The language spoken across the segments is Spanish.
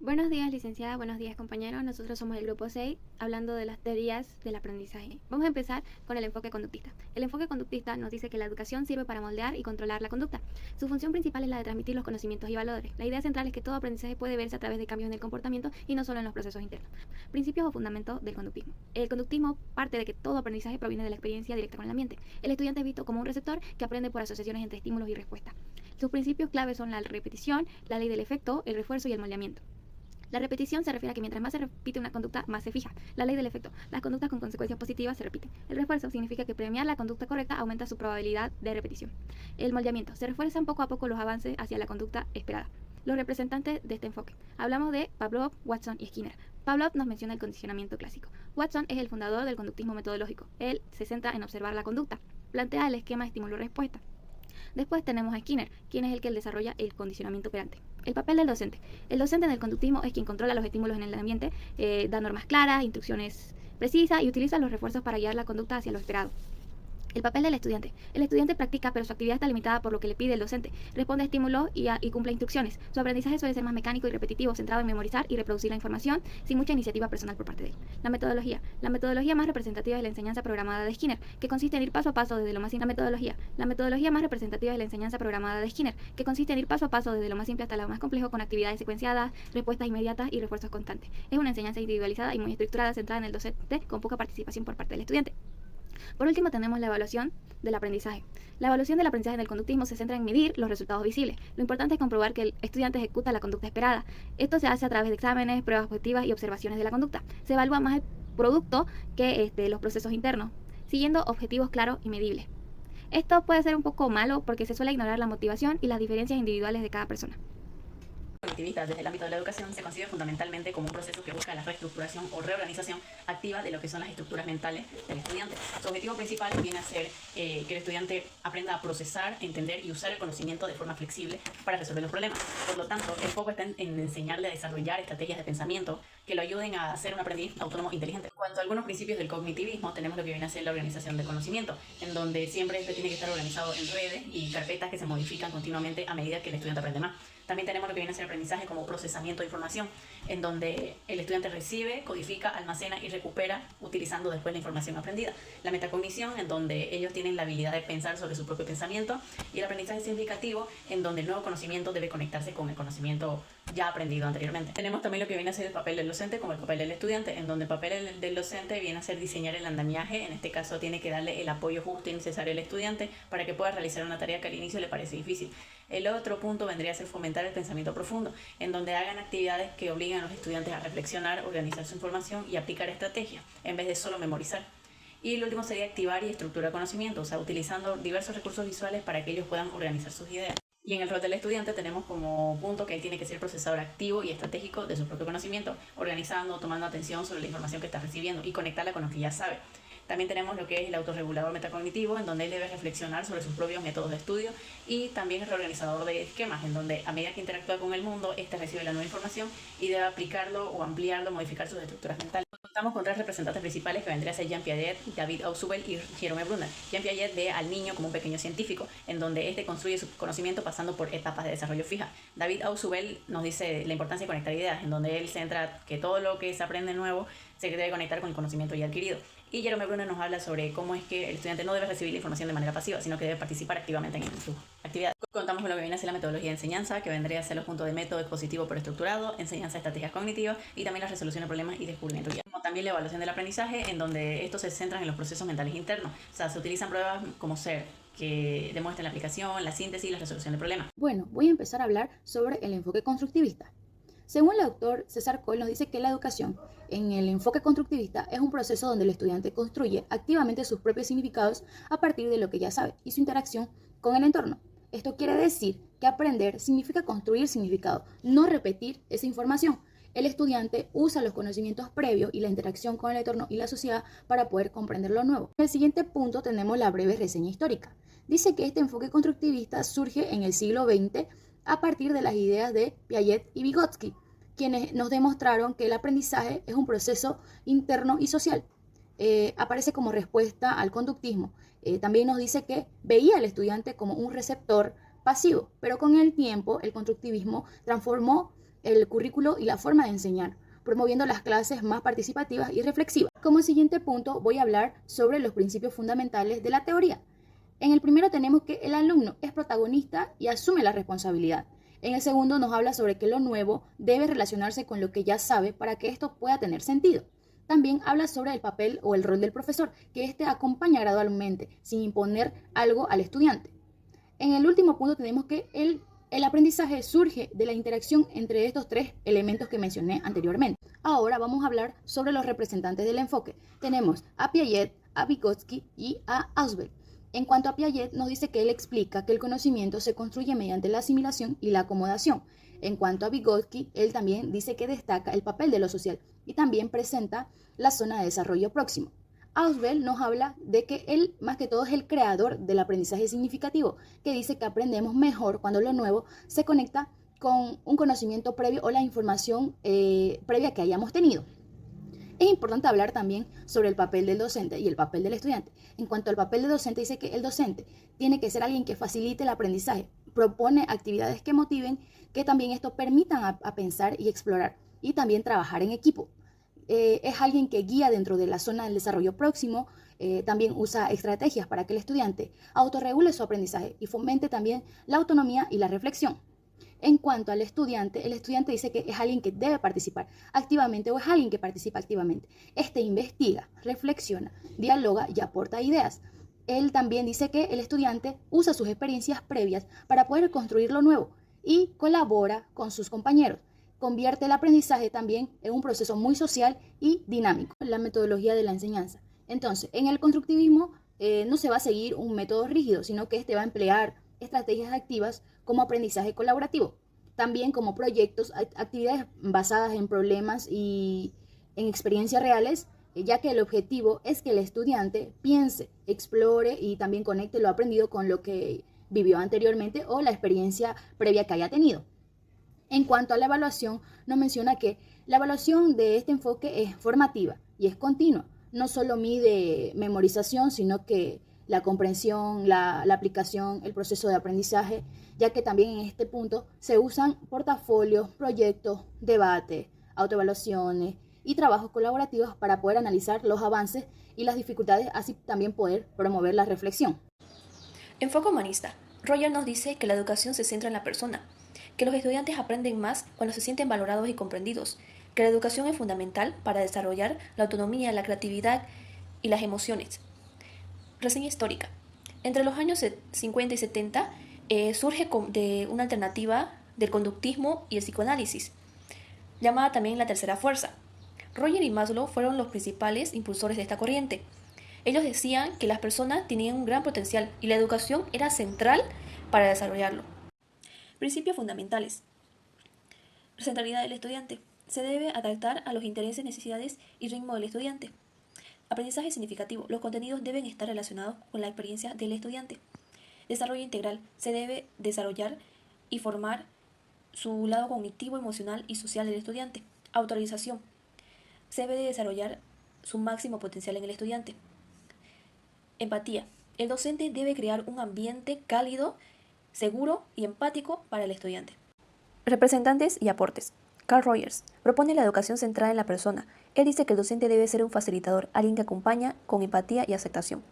Buenos días, licenciada. Buenos días, compañeros. Nosotros somos el grupo 6, hablando de las teorías del aprendizaje. Vamos a empezar con el enfoque conductista. El enfoque conductista nos dice que la educación sirve para moldear y controlar la conducta. Su función principal es la de transmitir los conocimientos y valores. La idea central es que todo aprendizaje puede verse a través de cambios en el comportamiento y no solo en los procesos internos. Principios o fundamentos del conductismo. El conductismo parte de que todo aprendizaje proviene de la experiencia directa con el ambiente. El estudiante es visto como un receptor que aprende por asociaciones entre estímulos y respuestas. Sus principios claves son la repetición, la ley del efecto, el refuerzo y el moldeamiento. La repetición se refiere a que mientras más se repite una conducta, más se fija. La ley del efecto. Las conductas con consecuencias positivas se repiten. El refuerzo significa que premiar la conducta correcta aumenta su probabilidad de repetición. El moldeamiento. Se refuerzan poco a poco los avances hacia la conducta esperada. Los representantes de este enfoque. Hablamos de Pavlov, Watson y Skinner. Pavlov nos menciona el condicionamiento clásico. Watson es el fundador del conductismo metodológico. Él se centra en observar la conducta. Plantea el esquema estímulo-respuesta. Después tenemos a Skinner, quien es el que desarrolla el condicionamiento operante. El papel del docente. El docente en el conductismo es quien controla los estímulos en el ambiente, da normas claras, instrucciones precisas y utiliza los refuerzos para guiar la conducta hacia lo esperado. El papel del estudiante. El estudiante practica, pero su actividad está limitada por lo que le pide el docente. Responde a estímulos y cumple instrucciones. Su aprendizaje suele ser más mecánico y repetitivo, centrado en memorizar y reproducir la información, sin mucha iniciativa personal por parte de él. La metodología. La metodología más representativa es la enseñanza programada de Skinner, que consiste en ir paso a paso desde lo más simple. La metodología más representativa es la enseñanza programada de Skinner, que consiste en ir paso a paso desde lo más simple hasta lo más complejo, con actividades secuenciadas, respuestas inmediatas y refuerzos constantes. Es una enseñanza individualizada y muy estructurada, centrada en el docente, con poca participación por parte del estudiante. Por último, tenemos la evaluación del aprendizaje. La evaluación del aprendizaje en el conductismo se centra en medir los resultados visibles. Lo importante es comprobar que el estudiante ejecuta la conducta esperada. Esto se hace a través de exámenes, pruebas objetivas y observaciones de la conducta. Se evalúa más el producto que los procesos internos, siguiendo objetivos claros y medibles. Esto puede ser un poco malo porque se suele ignorar la motivación y las diferencias individuales de cada persona. Cognitivista desde el ámbito de la educación se concibe fundamentalmente como un proceso que busca la reestructuración o reorganización activa de lo que son las estructuras mentales del estudiante. Su objetivo principal viene a ser que el estudiante aprenda a procesar, entender y usar el conocimiento de forma flexible para resolver los problemas. Por lo tanto, el foco está en enseñarle a desarrollar estrategias de pensamiento que lo ayuden a ser un aprendiz autónomo inteligente. En cuanto a algunos principios del cognitivismo, tenemos lo que viene a ser la organización del conocimiento, en donde siempre este tiene que estar organizado en redes y carpetas que se modifican continuamente a medida que el estudiante aprende más. También tenemos lo que viene a ser aprendizaje como procesamiento de información, en donde el estudiante recibe, codifica, almacena y recupera utilizando después la información aprendida. La metacognición, en donde ellos tienen la habilidad de pensar sobre su propio pensamiento, y el aprendizaje significativo, en donde el nuevo conocimiento debe conectarse con el conocimiento ya aprendido anteriormente. Tenemos también lo que viene a ser el papel del docente como el papel del estudiante, en donde el papel del docente viene a ser diseñar el andamiaje. En este caso tiene que darle el apoyo justo y necesario al estudiante para que pueda realizar una tarea que al inicio le parece difícil. El otro punto vendría a ser fomentar el pensamiento profundo, en donde hagan actividades que obliguen a los estudiantes a reflexionar, organizar su información y aplicar estrategias, en vez de solo memorizar. Y el último sería activar y estructurar conocimiento, o sea, utilizando diversos recursos visuales para que ellos puedan organizar sus ideas. Y en el rol del estudiante tenemos como punto que él tiene que ser procesador activo y estratégico de su propio conocimiento, organizando, tomando atención sobre la información que está recibiendo y conectarla con lo que ya sabe. También tenemos lo que es el autorregulador metacognitivo, en donde él debe reflexionar sobre sus propios métodos de estudio, y también el reorganizador de esquemas, en donde a medida que interactúa con el mundo, éste recibe la nueva información y debe aplicarlo o ampliarlo, modificar sus estructuras mentales. Contamos con tres representantes principales que vendrían a ser Jean Piaget, David Ausubel y Jerome Bruner. Jean Piaget ve al niño como un pequeño científico, en donde este construye su conocimiento pasando por etapas de desarrollo fija. David Ausubel nos dice la importancia de conectar ideas, en donde él centra que todo lo que se aprende nuevo se debe conectar con el conocimiento ya adquirido. Y Jerome Bruner nos habla sobre cómo es que el estudiante no debe recibir la información de manera pasiva, sino que debe participar activamente en sus actividades. Contamos con lo que viene a ser la metodología de enseñanza, que vendría a ser los puntos de método expositivo pero estructurado, enseñanza de estrategias cognitivas y también la resolución de problemas y descubrimiento guiado. También la evaluación del aprendizaje, en donde estos se centran en los procesos mentales internos. O sea, se utilizan pruebas como SER, que demuestran la aplicación, la síntesis y la resolución de problemas. Bueno, voy a empezar a hablar sobre el enfoque constructivista. Según el autor César Coll, nos dice que la educación en el enfoque constructivista es un proceso donde el estudiante construye activamente sus propios significados a partir de lo que ya sabe y su interacción con el entorno. Esto quiere decir que aprender significa construir significado, no repetir esa información. El estudiante usa los conocimientos previos y la interacción con el entorno y la sociedad para poder comprender lo nuevo. En el siguiente punto tenemos la breve reseña histórica. Dice que este enfoque constructivista surge en el siglo XX a partir de las ideas de Piaget y Vygotsky, quienes nos demostraron que el aprendizaje es un proceso interno y social. Aparece como respuesta al conductismo. También nos dice que veía al estudiante como un receptor pasivo, pero con el tiempo el constructivismo transformó el currículo y la forma de enseñar, promoviendo las clases más participativas y reflexivas. Como siguiente punto voy a hablar sobre los principios fundamentales de la teoría. En el primero tenemos que el alumno es protagonista y asume la responsabilidad. En el segundo nos habla sobre que lo nuevo debe relacionarse con lo que ya sabe para que esto pueda tener sentido. También habla sobre el papel o el rol del profesor, que éste acompaña gradualmente, sin imponer algo al estudiante. En el último punto tenemos que el aprendizaje surge de la interacción entre estos tres elementos que mencioné anteriormente. Ahora vamos a hablar sobre los representantes del enfoque. Tenemos a Piaget, a Vygotsky y a Ausubel. En cuanto a Piaget, nos dice que él explica que el conocimiento se construye mediante la asimilación y la acomodación. En cuanto a Vygotsky, él también dice que destaca el papel de lo social y también presenta la zona de desarrollo próximo. Ausubel nos habla de que él, más que todo, es el creador del aprendizaje significativo, que dice que aprendemos mejor cuando lo nuevo se conecta con un conocimiento previo o la información previa que hayamos tenido. Es importante hablar también sobre el papel del docente y el papel del estudiante. En cuanto al papel del docente, dice que el docente tiene que ser alguien que facilite el aprendizaje, propone actividades que motiven, que también esto permitan a pensar y explorar, y también trabajar en equipo. Es alguien que guía dentro de la zona del desarrollo próximo, también usa estrategias para que el estudiante autorregule su aprendizaje y fomente también la autonomía y la reflexión. En cuanto al estudiante, el estudiante dice que es alguien que debe participar activamente o es alguien que participa activamente. Este investiga, reflexiona, dialoga y aporta ideas. Él también dice que el estudiante usa sus experiencias previas para poder construir lo nuevo y colabora con sus compañeros. Convierte el aprendizaje también en un proceso muy social y dinámico. La metodología de la enseñanza. Entonces, en el constructivismo no se va a seguir un método rígido, sino que este va a emplear estrategias activas como aprendizaje colaborativo, también como proyectos, actividades basadas en problemas y en experiencias reales, ya que el objetivo es que el estudiante piense, explore y también conecte lo aprendido con lo que vivió anteriormente o la experiencia previa que haya tenido. En cuanto a la evaluación, nos menciona que la evaluación de este enfoque es formativa y es continua. No solo mide memorización, sino que la comprensión, la aplicación, el proceso de aprendizaje, ya que también en este punto se usan portafolios, proyectos, debates, autoevaluaciones y trabajos colaborativos para poder analizar los avances y las dificultades, así también poder promover la reflexión. Enfoque humanista. Roger nos dice que la educación se centra en la persona, que los estudiantes aprenden más cuando se sienten valorados y comprendidos, que la educación es fundamental para desarrollar la autonomía, la creatividad y las emociones. Reseña histórica. Entre los años 50 y 70 surge de una alternativa del conductismo y el psicoanálisis, llamada también la tercera fuerza. Roger y Maslow fueron los principales impulsores de esta corriente. Ellos decían que las personas tenían un gran potencial y la educación era central para desarrollarlo. Principios fundamentales. La centralidad del estudiante. Se debe adaptar a los intereses, necesidades y ritmo del estudiante. Aprendizaje significativo. Los contenidos deben estar relacionados con la experiencia del estudiante. Desarrollo integral. Se debe desarrollar y formar su lado cognitivo, emocional y social del estudiante. Autorización. Se debe desarrollar su máximo potencial en el estudiante. Empatía. El docente debe crear un ambiente cálido, seguro y empático para el estudiante. Representantes y aportes. Carl Rogers propone la educación centrada en la persona. Él dice que el docente debe ser un facilitador, alguien que acompaña con empatía y aceptación.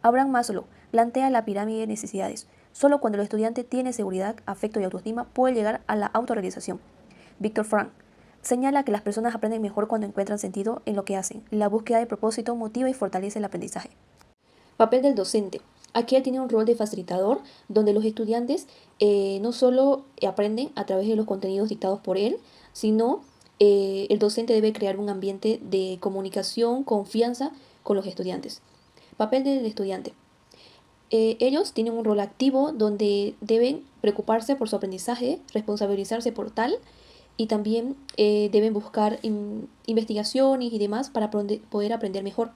Abraham Maslow plantea la pirámide de necesidades. Solo cuando el estudiante tiene seguridad, afecto y autoestima puede llegar a la autorrealización. Viktor Frankl señala que las personas aprenden mejor cuando encuentran sentido en lo que hacen. La búsqueda de propósito motiva y fortalece el aprendizaje. Papel del docente. Aquí él tiene un rol de facilitador, donde los estudiantes no solo aprenden a través de los contenidos dictados por él, sino el docente debe crear un ambiente de comunicación, confianza con los estudiantes. Papel del estudiante. Ellos tienen un rol activo donde deben preocuparse por su aprendizaje, responsabilizarse por tal, y también deben buscar investigaciones y demás para poder aprender mejor.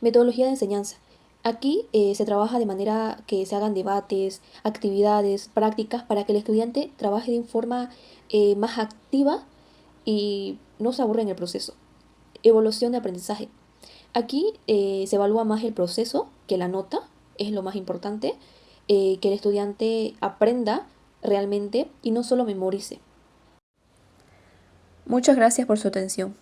Metodología de enseñanza. Aquí se trabaja de manera que se hagan debates, actividades, prácticas para que el estudiante trabaje de forma más activa y no se aburra en el proceso. Evaluación de aprendizaje. Aquí se evalúa más el proceso que la nota, es lo más importante, que el estudiante aprenda realmente y no solo memorice. Muchas gracias por su atención.